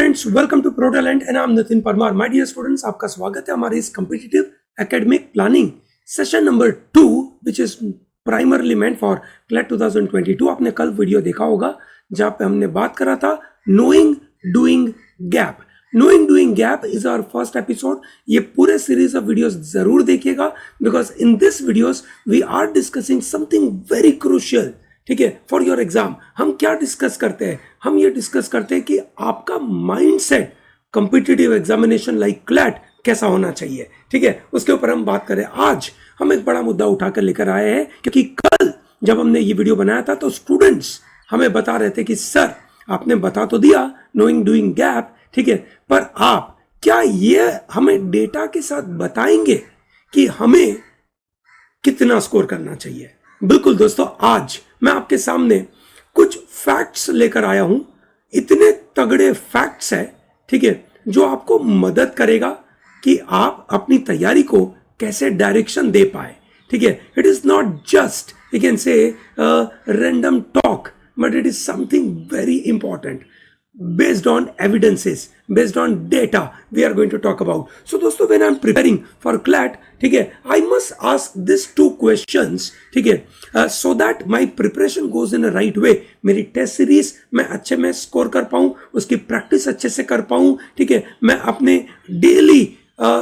Students, welcome to pro talent and I am Nitin Parmar. My dear students, आपका स्वागत है हमारे इस competitive academic planning session number 2 which is primarily meant for CLAT 2022। आपने कल video देखा होगा जहां पे हमने बात करा था knowing doing gap. Knowing doing gap is our first episode. ये पूरे सीरीज ऑफ वीडियोस जरूर देखिएगा because in this videos we are discussing something very crucial. ठीक है, फॉर योर एग्जाम हम क्या डिस्कस करते हैं? हम ये डिस्कस करते हैं कि आपका mindset competitive examination like CLAT कैसा होना चाहिए। ठीक है, उसके ऊपर हम बात करें। आज हम एक बड़ा मुद्दा उठाकर लेकर आए हैं क्योंकि कल जब हमने ये वीडियो बनाया था तो स्टूडेंट्स हमें बता रहे थे कि सर आपने बता तो दिया नोइंग डूइंग गैप, ठीक है, पर आप क्या ये हमें डेटा के साथ बताएंगे कि हमें कितना स्कोर करना चाहिए? बिल्कुल दोस्तों, आज मैं आपके सामने कुछ फैक्ट्स लेकर आया हूं। इतने तगड़े फैक्ट्स हैं, ठीक है, जो आपको मदद करेगा कि आप अपनी तैयारी को कैसे डायरेक्शन दे पाए। ठीक है, it is not just you can से random talk but it is something very important based on evidences, based on data we are going to talk about. So दोस्तों, when I'm preparing for CLAT, ठीक है, I must ask these two questions, ठीक है, so that my preparation goes in a right way. मेरी test series मैं अच्छे में score कर पाऊँ, उसकी प्रैक्टिस अच्छे से कर पाऊँ। ठीक है, मैं अपने डेली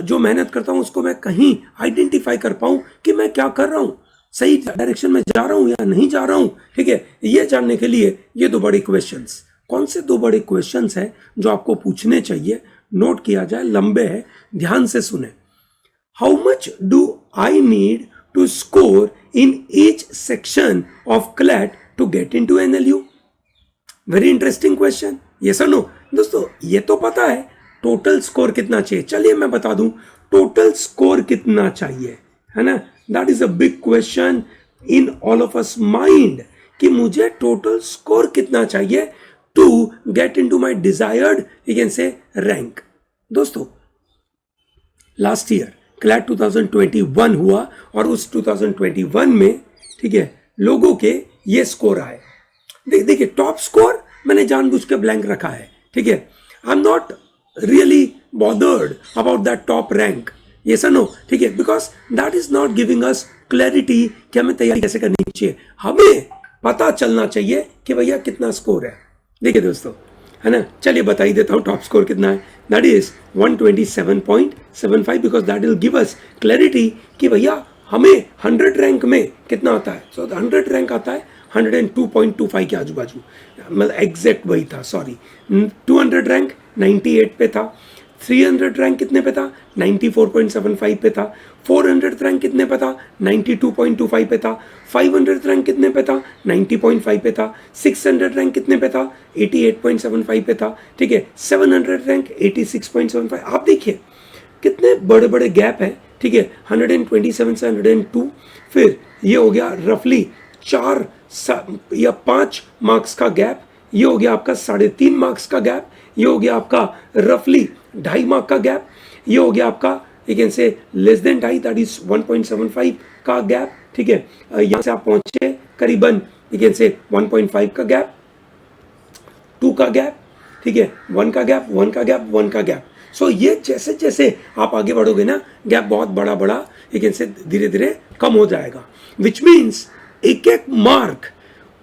जो मेहनत करता हूँ उसको मैं कहीं आइडेंटिफाई कर पाऊँ कि मैं क्या कर रहा हूँ, सही डायरेक्शन में जा रहा हूँ या नहीं जा रहा हूँ। ठीक है, ये जानने के लिए ये दो बड़े क्वेश्चंस। कौन से दो बड़े क्वेश्चंस हैं जो आपको पूछने चाहिए? नोट किया जाए, लंबे हैं, ध्यान से सुने। How much do I need to score in each section of CLAT to get into NLU? Very interesting question. Yes और नो? दोस्तों, ये तो पता है टोटल स्कोर कितना चाहिए। चलिए मैं बता दूं टोटल स्कोर कितना चाहिए, है ना? That is a big question in all of us mind कि मुझे टोटल स्कोर कितना चाहिए to get into my desired, you can say, rank. दोस्तों, लास्ट ईयर क्लैट 2021 हुआ और उस 2021 में, ठीक है, लोगों के ये स्कोर आए। देखिए, टॉप स्कोर मैंने जानबूझ के ब्लैंक रखा है। ठीक है, I am not really bothered about that top rank. Yes और नो? ठीक है, because that is not giving us clarity कि हमें तैयारी कैसे करनी चाहिए। हमें पता चलना चाहिए कि भैया कितना स्कोर है। देखिए दोस्तों, है ना, चलिए बता ही देता हूँ टॉप स्कोर कितना है। That is 127.75 because that will give us clarity कि भैया हमें 100 रैंक में कितना आता है। सो 100 रैंक आता है 102.25 के आजू बाजू, मतलब एग्जैक्ट वही था, सॉरी। 200 रैंक 98 पे था। 300 रैंक कितने पे था? 94.75 पे था। 400 रैंक कितने पे था? 92.25 पे था। 500 रैंक कितने पे था? 90.5 पे था। 600 रैंक कितने पे था? 88.75 पे था। ठीक है, 700 रैंक 86.75। आप देखिए कितने बड़े बड़े गैप है। ठीक है, 127 से 102, फिर ये हो गया रफली 4 या 5 मार्क्स का गैप। ये हो गया आपका 3.5 मार्क्स का गैप। ये हो गया आपका रफली 2.5 मार्क का गैप। ये हो गया आपका यू कैन से लेस देन 2.5, दैट इज 1.75 का गैप। ठीक है, यहां से आप पहुंचे करीबन यू कैन से 1.5 का गैप, 2 का गैप, ठीक है, 1 का गैप, 1 का गैप, 1 का गैप। सो ये जैसे जैसे आप आगे बढ़ोगे ना, गैप बहुत बड़ा बड़ा यू कैन से धीरे धीरे कम हो जाएगा, विच मीन्स एक मार्क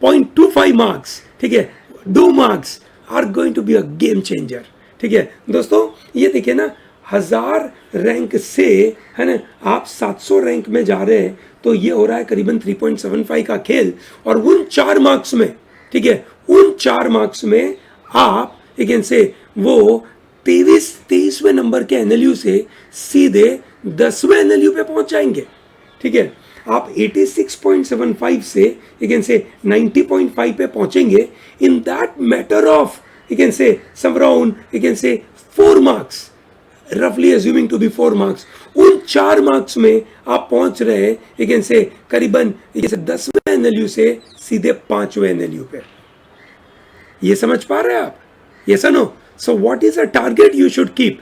0.25 मार्क्स, ठीक है, 2 marks are going to be a game changer. ठीक है दोस्तों, ये देखिए ना, 1000 रैंक से, है ना, आप 700 रैंक में जा रहे हैं तो ये हो रहा है करीबन 3.75 का खेल। और उन 4 मार्क्स में, ठीक है, उन 4 मार्क्स में आप यू कैन से वो 23वें नंबर के एनएलयू से सीधे 10वें एनएलयू पे पहुंच जाएंगे। ठीक है, आप 86.75 से यू कैन से 90.5 पे पहुंचेंगे in that matter of you can say some around you can से 4 मार्क्स, रफली अज्यूमिंग टू बी 4 मार्क्स। उन 4 मार्क्स में आप पहुंच रहे हैं यू कैन से करीबन 10वें एनएलयू से सीधे 5वें एनएलयू पे। ये समझ पा रहे हैं आप? यस और no? So what is a target you should keep?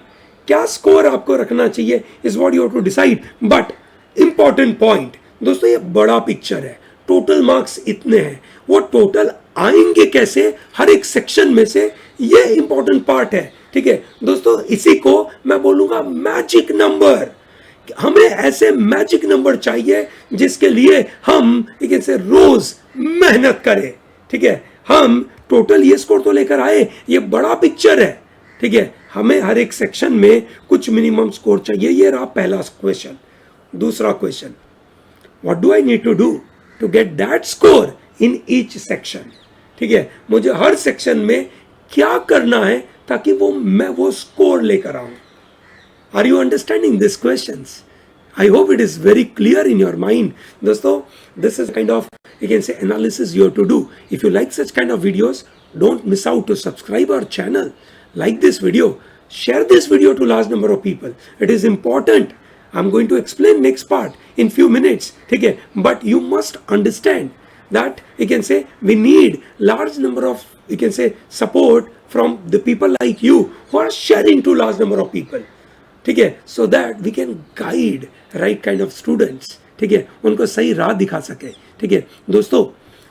क्या स्कोर आपको रखना चाहिए is what you have to decide. But important point दोस्तों, ये बड़ा पिक्चर है। टोटल मार्क्स इतने हैं, वो टोटल आएंगे कैसे हर एक सेक्शन में से, ये इंपॉर्टेंट पार्ट है। ठीक है दोस्तों, इसी को मैं बोलूंगा मैजिक नंबर। हमें ऐसे मैजिक नंबर चाहिए जिसके लिए हम ठीक है से रोज मेहनत करें। ठीक है, हम टोटल ये स्कोर तो लेकर आए, ये बड़ा पिक्चर है। ठीक है, हमें हर एक सेक्शन में कुछ मिनिमम स्कोर चाहिए। ये रहा पहला क्वेश्चन। दूसरा question, what do I need to do to get that score in each section. ठीक है, मुझे हर सेक्शन में क्या करना है ताकि मैं वो स्कोर लेकर आऊं। Are you understanding these questions? I hope it is very clear in your mind. दोस्तों, this is kind of, you can say, analysis you have to do. If you like such kind of videos, don't miss out to subscribe our channel. Like this video. Share this video to large number of people. It is important. I'm going to explain next part in few minutes. ठीक है, but you must understand that, you can say, we need large number of, you can say, support from the people like you who are sharing to large number of people. ठीक है, so that we can guide right kind of students. ठीक है, उनको सही राह दिखा सके। ठीक है दोस्तों,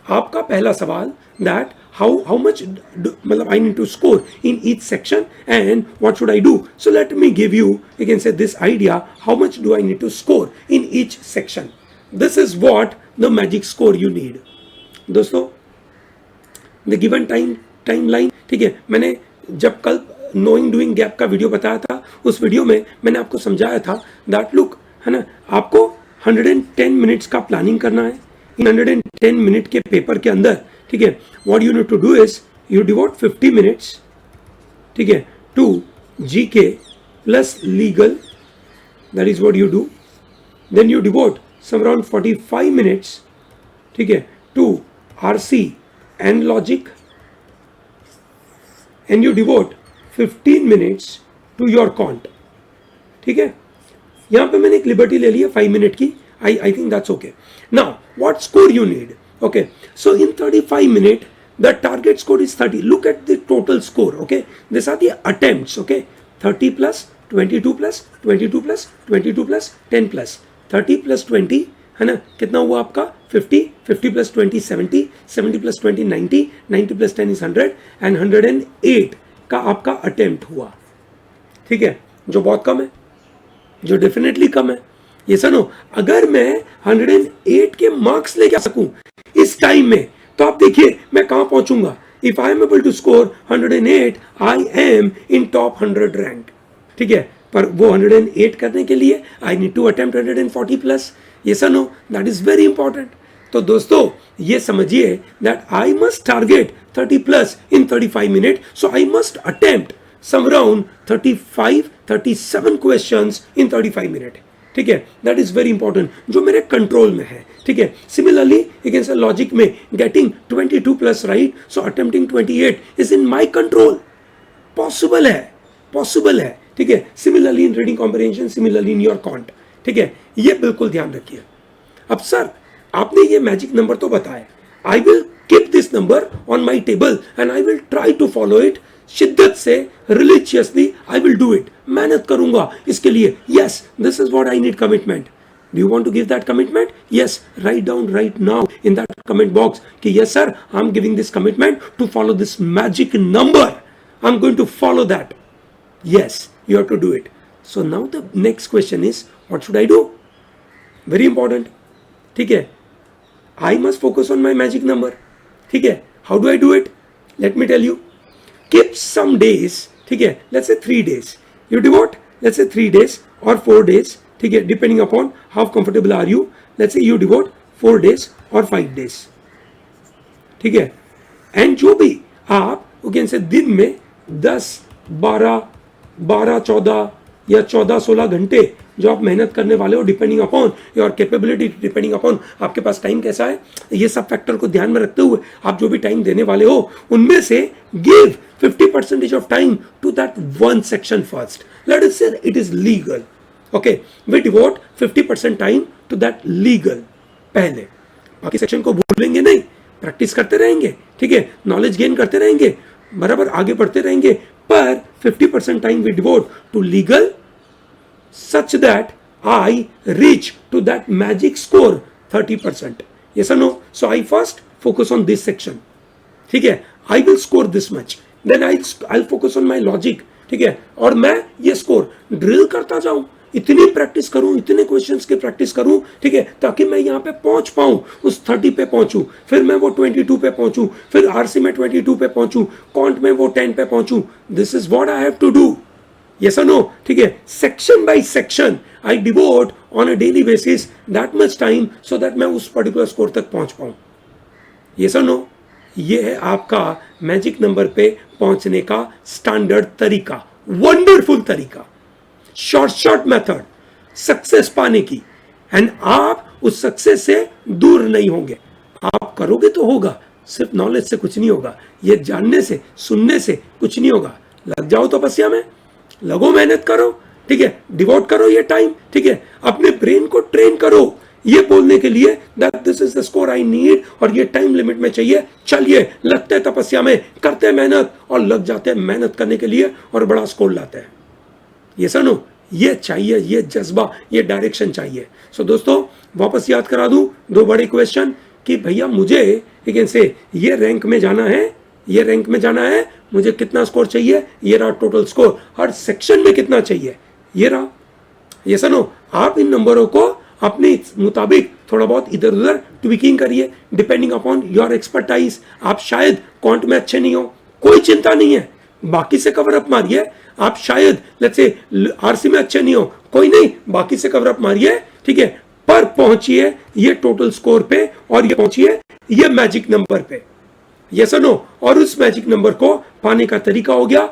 आपका पहला सवाल दैट हाउ मच मतलब I need to score in each section and what should I do. So let me give you can say this idea, how much do I need to score in each section. This is what the magic score you need. दोस्तों, the given timeline, ठीक है, मैंने जब कल knowing doing gap का video बताया था, उस वीडियो में मैंने आपको समझाया था दैट लुक, है ना, आपको 110 मिनट्स का प्लानिंग करना है। इन 110 मिनट के पेपर के अंदर, ठीक है, what you need to do is you devote 50 minutes, ठीक है, to GK plus legal, that is what you do. Then you devote some around 45 minutes, ठीक है, to RC and logic, and you devote 15 minutes to your quant. ठीक है, यहां पे मैंने एक लिबर्टी ले ली है 5 मिनट की। I think that's okay. Now what score you need? Okay, so in 35 minute the target score is 30। Look at the total score. Okay, this are the attempts. Okay, 30 plus 22 plus 22 plus 22 plus 10 plus 30 plus 20, है ना, कितना हुआ आपका 50, 50 plus 20 70, 70 plus 20 90, 90 plus 10 is 100 and 108 का आपका attempt हुआ। ठीक है, जो बहुत कम है, जो डेफिनेटली कम है। ये सुनो, अगर मैं 108 के मार्क्स लेके आ सकूं इस टाइम में, तो आप देखिए मैं कहां पहुंचूंगा। If I am able to score 108, I am in top 100 rank. ठीक है, पर वो 108 करने के लिए I need to attempt 140 plus. ये सुनो, दैट इज वेरी इंपॉर्टेंट। तो दोस्तों, ये समझिए that I must target 30 plus in 35 minute, so I must attempt some around 37 questions in 35 minute. ठीक है, दैट इज वेरी इंपॉर्टेंट, जो मेरे कंट्रोल में है। ठीक है, similarly you can say logic में getting 22 plus right, so attempting 28 is in my control. Possible है, पॉसिबल है। ठीक है, similarly in reading comprehension, similarly in your quant. ठीक है, ये बिल्कुल ध्यान रखिए। अब सर, आपने ये मैजिक नंबर तो बताया, I will keep this number on my table and I will try to follow it. शिद्दत से, religiously I will do it. मेहनत करूंगा इसके लिए। Yes, this is what I need commitment. Do you want to give that commitment? Yes, write down right now in that comment box कि yes sir, I'm giving this commitment to follow this magic number. I'm going to follow that. Yes, you have to do it. So now the next question is, what should I do? Very important. ठीक है, I must focus on my magic number. ठीक है, how do I do it? Let me tell you. Keep some days. ठीक है, let's say 3 days. You devote, let's say 3 days or 4 days. ठीक है, depending upon how comfortable are you. Let's say you devote 4 days और 5 days। ठीक है, and जो भी आप कैन से दिन में 10, 12, 14 या 14-16 घंटे जो आप मेहनत करने वाले हो, depending upon your capability, depending upon आपके पास टाइम कैसा है, ये सब फैक्टर को ध्यान में रखते हुए आप जो भी टाइम देने वाले हो, उनमें से give 50% of time to that one section first. Let us say it is legal. Okay, we devote 50% time to that legal पहले। बाकी सेक्शन को भूलेंगे नहीं, प्रैक्टिस करते रहेंगे। ठीक है, नॉलेज गेन करते रहेंगे, बराबर आगे बढ़ते रहेंगे, पर 50% time we devote to legal such that I reach to that magic score 30%। Yes और no? So I first focus on this section. ठीक है, I will score this much, then I focus on my logic, ठीक है, और मैं ये score drill करता जाऊं, इतनी प्रैक्टिस करूं, इतने क्वेश्चंस की प्रैक्टिस करूं, ठीक है, ताकि मैं यहां पे पहुंच पाऊं, उस 30 पे पहुंचूं, फिर मैं वो 22 पे पहुंचूं, फिर आरसी में 22 पे पहुंचूं, कॉन्ट में वो 10 पे पहुंचूं. This is what I have to do. Yes or no? ठीक है, section by section I devote on a daily basis that much time so that मैं उस पर्टिकुलर स्कोर तक पहुंच पाऊं. Yes or no? ये है आपका मैजिक नंबर पे पहुंचने का स्टैंडर्ड तरीका, वंडरफुल तरीका, शॉर्ट मेथड सक्सेस पाने की. एंड आप उस सक्सेस से दूर नहीं होंगे. आप करोगे तो होगा, सिर्फ नॉलेज से कुछ नहीं होगा, ये जानने से सुनने से कुछ नहीं होगा. लग जाओ तपस्या में, लगो, मेहनत करो, ठीक है, डिवोट करो ये टाइम, ठीक है, अपने ब्रेन को ट्रेन करो ये बोलने के लिए that this is the score I need और ये टाइम लिमिट में चाहिए. चलिए लगते हैं तपस्या में, करते हैं मेहनत और लग जाते हैं मेहनत करने के लिए और बड़ा स्कोर लाते हैं. ये सुनो, ये चाहिए, ये जज्बा, ये डायरेक्शन चाहिए. सो दोस्तों वापस याद करा दूं दो बड़े क्वेश्चन कि भैया मुझे लेकिन से ये रैंक में जाना है, ये रैंक में जाना है, मुझे कितना स्कोर चाहिए, ये रहा टोटल स्कोर, हर सेक्शन में कितना चाहिए, ये रहा. ये सुनो, आप इन नंबरों को अपने मुताबिक थोड़ा बहुत इधर उधर ट्विकिंग करिए डिपेंडिंग अपॉन योर एक्सपर्टाइज. आप शायद क्वांट में अच्छे नहीं हो, कोई चिंता नहीं है, बाकी से कवर अप मारिए. आप शायद लेट्स से आरसी में अच्छे नहीं हो, कोई नहीं, बाकी से कवर अप मारिए, ठीक है, पर पहुंचिए ये टोटल स्कोर पे और ये पहुंचिए ये मैजिक नंबर पे. यस और नो? और उस मैजिक नंबर को पाने का तरीका हो गया,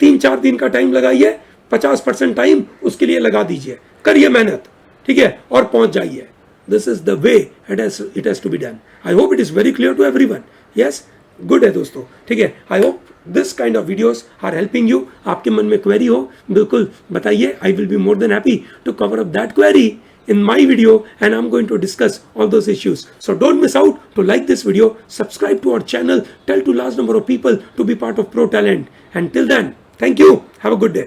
3-4 दिन का टाइम लगाइए, 50% टाइम उसके लिए लगा दीजिए, करिए मेहनत, ठीक है, और पहुंच जाइए. This is the way it has to be done. I hope it is very clear to everyone. Yes, good है दोस्तों, ठीक है. I hope this kind of videos are helping you. आपके मन में क्वेरी हो बिल्कुल बताइए, I will be more than happy to cover up that query in my video and I'm going to discuss all those issues. So don't miss out to like this video, subscribe to our channel, tell to large number of people to be part of Pro Talent. And till then, thank you. Have a good day.